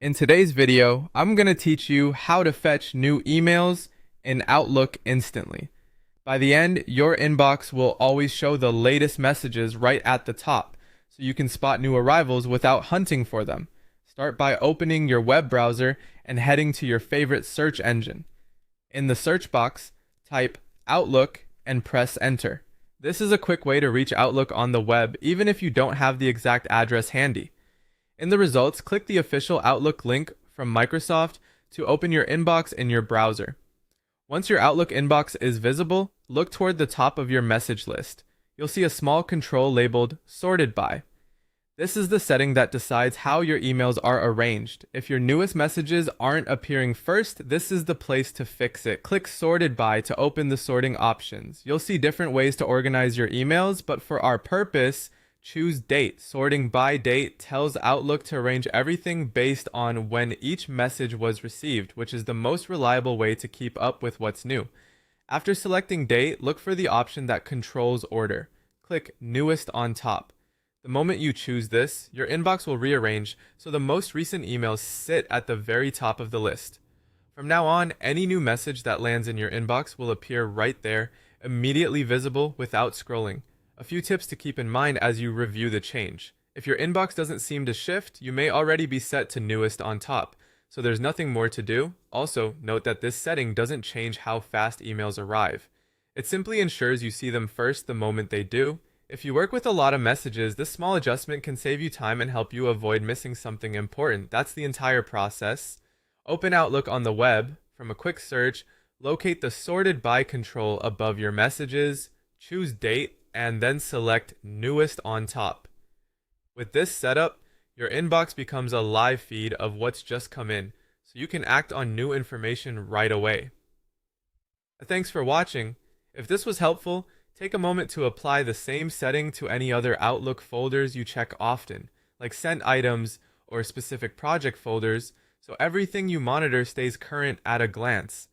In today's video, I'm going to teach you how to fetch new emails in Outlook instantly. By the end, your inbox will always show the latest messages right at the top, so you can spot new arrivals without hunting for them. Start by opening your web browser and heading to your favorite search engine. In the search box, type Outlook and press enter. This is a quick way to reach Outlook on the web even if you don't have the exact address handy. In the results, click the official Outlook link from Microsoft to open your inbox in your browser. Once your Outlook inbox is visible, look toward the top of your message list. You'll see a small control labeled Sorted By. This is the setting that decides how your emails are arranged. If your newest messages aren't appearing first, this is the place to fix it. Click Sorted By to open the sorting options. You'll see different ways to organize your emails, but for our purpose, choose date. Sorting by date tells Outlook to arrange everything based on when each message was received, which is the most reliable way to keep up with what's new. After selecting date, look for the option that controls order. Click Newest on top. The moment you choose this, your inbox will rearrange so the most recent emails sit at the very top of the list. From now on, any new message that lands in your inbox will appear right there, immediately visible without scrolling. A few tips to keep in mind as you review the change. If your inbox doesn't seem to shift, you may already be set to newest on top, so there's nothing more to do. Also, note that this setting doesn't change how fast emails arrive. It simply ensures you see them first the moment they do. If you work with a lot of messages, this small adjustment can save you time and help you avoid missing something important. That's the entire process. Open Outlook on the web. From a quick search, locate the sorted by control above your messages, choose date, and then select Newest on top. With this setup, your inbox becomes a live feed of what's just come in, so you can act on new information right away. Thanks for watching. If this was helpful, take a moment to apply the same setting to any other Outlook folders you check often, like sent items or specific project folders, so everything you monitor stays current at a glance.